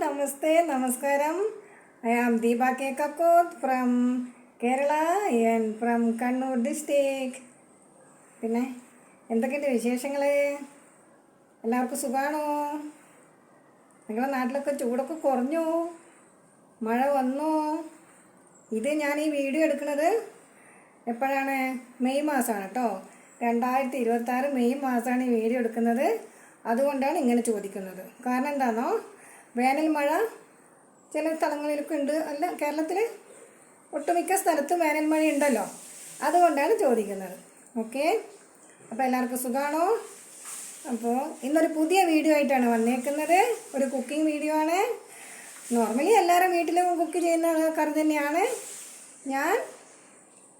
Namaste, Namaskaram. I am Deepa K. Kakot from Kerala and from Kannur district. പിന്നെ എന്തൊക്കെയുണ്ട് വിശേഷങ്ങൾ? എല്ലാവർക്കും സുഖമാണോ? നിങ്ങളുടെ നാട്ടിലൊക്കെ ചൂടൊക്കെ കുറഞ്ഞോ? മഴ വന്നോ? ഇത് ഞാൻ ഈ വീഡിയോ എടുക്കുന്നത് എപ്പോഴാണ്? മെയ് മാസമാണ് കേട്ടോ. 2026 മെയ് മാസമാണ് ഈ വീഡിയോ എടുക്കുന്നത്. അതുകൊണ്ടാണ് ഇങ്ങനെ ചോദിക്കുന്നത്. കാരണം എന്താണോ, വേനൽ മഴ ചില സ്ഥലങ്ങളിലൊക്കെ ഉണ്ട്. അല്ല, കേരളത്തിൽ ഒട്ടുമിക്ക സ്ഥലത്തും വേനൽ മഴ ഉണ്ടല്ലോ. അതുകൊണ്ടാണ് ചോദിക്കുന്നത്. ഓക്കെ, അപ്പോൾ എല്ലാവർക്കും സുഖമാണോ? അപ്പോൾ ഇന്നൊരു പുതിയ വീഡിയോ ആയിട്ടാണ് വന്നേക്കുന്നത്. ഒരു കുക്കിംഗ് വീഡിയോ ആണ്. നോർമലി എല്ലാവരും വീട്ടിലും കുക്ക് ചെയ്യുന്ന ആൾക്കാർ തന്നെയാണ്. ഞാൻ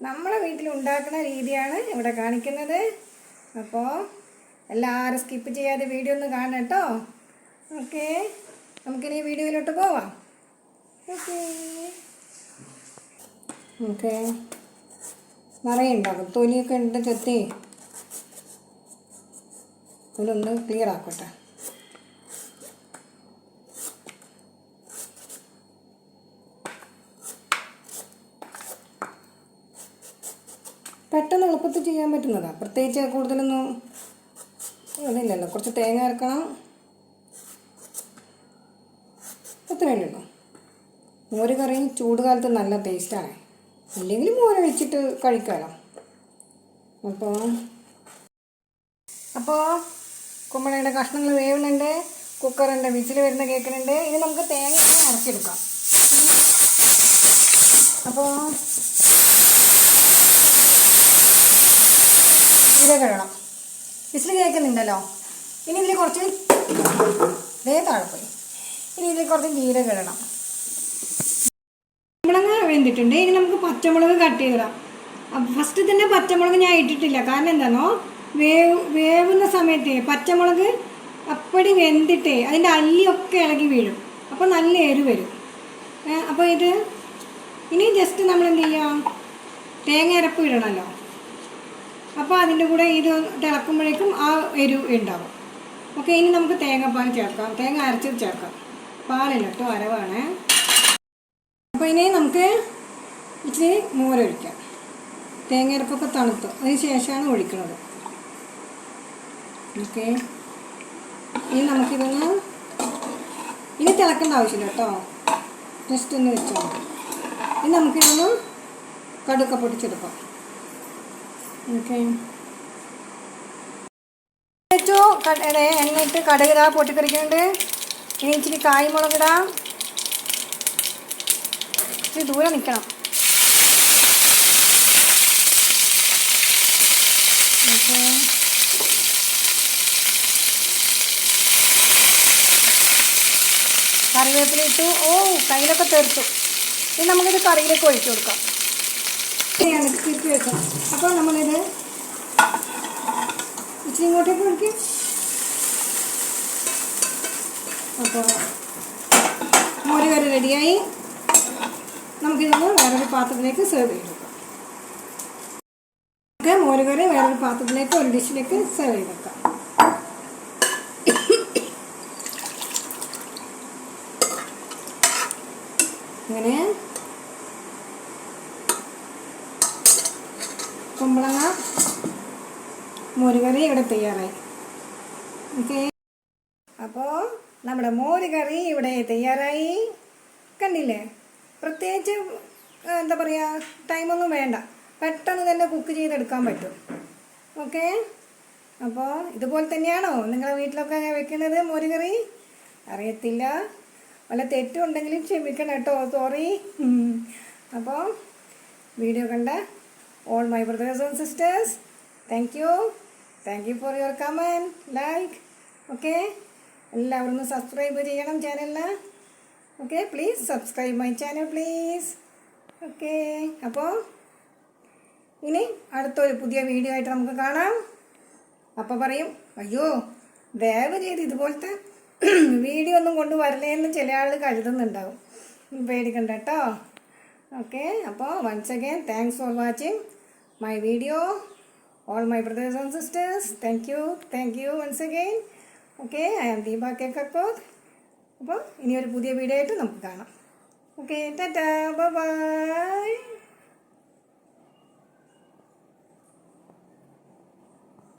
നമ്മളെ വീട്ടിൽ ഉണ്ടാക്കുന്ന രീതിയാണ് ഇവിടെ കാണിക്കുന്നത്. അപ്പോൾ എല്ലാവരും സ്കിപ്പ് ചെയ്യാതെ വീഡിയോ ഒന്ന് കാണണം കേട്ടോ. ഓക്കെ, നമുക്കിനി വീഡിയോയിലോട്ട് പോവാം. ഓക്കെ, നിറയെ ഉണ്ടാകും. തൊലിയൊക്കെ ഉണ്ട്, ചെത്തി അതിലൊന്ന് ക്ലിയർ ആക്കട്ടെ. പെട്ടെന്ന് എളുപ്പത്തിൽ ചെയ്യാൻ പറ്റുന്നതാണ്. പ്രത്യേകിച്ച് കൂടുതലൊന്നും അതില്ലല്ലോ. കുറച്ച് തേങ്ങ അരക്കണം, അത്രയല്ലോ. മോര് കറി ചൂടുകാലത്ത് നല്ല ടേസ്റ്റാണ്. ഇല്ലെങ്കിൽ മോര് വെച്ചിട്ട് കഴിക്കാമല്ലോ. അപ്പോൾ കുമ്പളയുടെ കഷ്ണങ്ങൾ വേവുന്നുണ്ട്. കുക്കറിൻ്റെ വിസിൽ വരുന്ന കേൾക്കുന്നുണ്ട്. ഇനി നമുക്ക് തേങ്ങ അരച്ചെടുക്കാം. അപ്പോൾ ഇത് കഴിയണം. വിസിൽ കേൾക്കുന്നുണ്ടല്ലോ. ഇനി ഇതിൽ കുറച്ച് താഴെപ്പോയി. ഇനി ഇതിൽ കുറച്ച് ജീരകം ഇടണം. കുമ്പളങ്ങ വെന്തിട്ടുണ്ട്. ഇനി നമുക്ക് പച്ചമുളക് കട്ട് ചെയ്തിടാം. ഫസ്റ്റ് തന്നെ പച്ചമുളക് ഞാൻ ഇട്ടിട്ടില്ല. കാരണം എന്താണോ, വേവുന്ന സമയത്ത് പച്ചമുളക് അപ്പടി വെന്തിട്ടേ അതിൻ്റെ അല്ലിയൊക്കെ ഇളകി വീഴും. അപ്പോൾ നല്ല എരിവ് വരും. അപ്പോൾ ഇത് ഇനി ജസ്റ്റ് നമ്മൾ എന്ത് ചെയ്യാം, തേങ്ങ അരപ്പ് ഇടണമല്ലോ. അപ്പോൾ അതിൻ്റെ കൂടെ ഇത് തിളക്കുമ്പോഴേക്കും ആ എരിവ് ഉണ്ടാവും. ഓക്കെ, ഇനി നമുക്ക് തേങ്ങാപ്പാൽ ചേർക്കാം. തേങ്ങ അരച്ചത് ചേർക്കാം. പാലില്ല കേട്ടോ, അരവാണ്. അപ്പോൾ ഇനി നമുക്ക് ഇച്ചിരി മോരൊഴിക്കാം. തേങ്ങ അരപ്പൊക്കെ തണുത്തു അതിന് ശേഷമാണ് ഒഴിക്കുന്നത്. ഓക്കെ, ഇനി നമുക്കിതൊന്ന് ഇനി തിളക്കേണ്ട ആവശ്യമില്ല കേട്ടോ, ജസ്റ്റ് ഒന്ന് വെച്ചാൽ മതി. ഇനി നമുക്കിതൊന്ന് കടുക്ക പൊട്ടിച്ചെടുക്കാം. ഓക്കെ, വെച്ചു. എണ്ണയിട്ട് കടുക് ഇതാ പൊട്ടിക്കറിക്കുന്നുണ്ട്. ഇനി ഇച്ചിരി കായ്മുളകിടാം. ഇച്ചിരി ദൂരെ നിൽക്കണം. ഓക്കെ, കറിവേപ്പില ഇട്ടു. കയ്യിലൊക്കെ തെറിച്ചു. ഇനി നമുക്കിത് കറിയിലേക്ക് ഒഴിച്ചു കൊടുക്കാം. തിരിച്ച് വെക്കാം. അപ്പോൾ നമ്മളിത് ഇച്ചിരി ഇങ്ങോട്ടേക്ക് ഒഴിക്കും. അപ്പോൾ മോര് കറി റെഡിയായി. നമുക്കിതൊന്ന് വേറൊരു പാത്രത്തിലേക്ക് സെർവ് ചെയ്തെടുക്കാം. ഓക്കെ, മോര് കറി വേറൊരു പാത്രത്തിലേക്ക്, ഒരു ഡിഷിലേക്ക് സെർവ് ചെയ്തെടുക്കാം. അങ്ങനെ കുമ്പളങ്ങ മോര് കറി ഇവിടെ തയ്യാറായി. ഓക്കെ, അപ്പോൾ നമ്മുടെ മോര് കറി ഇവിടെ തയ്യാറായി. കണ്ടില്ലേ? പ്രത്യേകിച്ച് എന്താ പറയുക, ടൈമൊന്നും വേണ്ട. പെട്ടെന്ന് തന്നെ കുക്ക് ചെയ്തെടുക്കാൻ പറ്റും. ഓക്കെ, അപ്പോൾ ഇതുപോലെ തന്നെയാണോ നിങ്ങളെ വീട്ടിലൊക്കെ വെക്കുന്നത് മോര് കറി? അറിയത്തില്ല, വല്ല തെറ്റുണ്ടെങ്കിലും ക്ഷമിക്കണം കേട്ടോ, സോറി. അപ്പോൾ വീഡിയോ കണ്ട all my brothers and sisters, thank you for your comment, like. Okay, എല്ലാവരും ഒന്ന് സബ്സ്ക്രൈബ് ചെയ്യണം ചാനലിന്. Okay, please subscribe my channel please. Okay, അപ്പോൾ ഇനി അടുത്തൊരു പുതിയ വീഡിയോ ആയിട്ട് നമുക്ക് കാണാം. അപ്പോൾ പറയും, അയ്യോ ദയവ് ചെയ്ത് ഇതുപോലത്തെ വീഡിയോ ഒന്നും കൊണ്ടുവരലേ എന്ന് ചില ആൾ കരുതുന്നുണ്ടാവും. പേടിക്കണ്ട കേട്ടോ. ഓക്കെ, അപ്പോൾ once again thanks for watching my video, all my brothers and sisters. Thank you once again. Okay, I am Deepa K. Kakot. അപ്പോൾ ഇനി ഒരു പുതിയ വീഡിയോ ആയിട്ട് നമുക്ക് കാണാം. Okay, Tata, bye bye.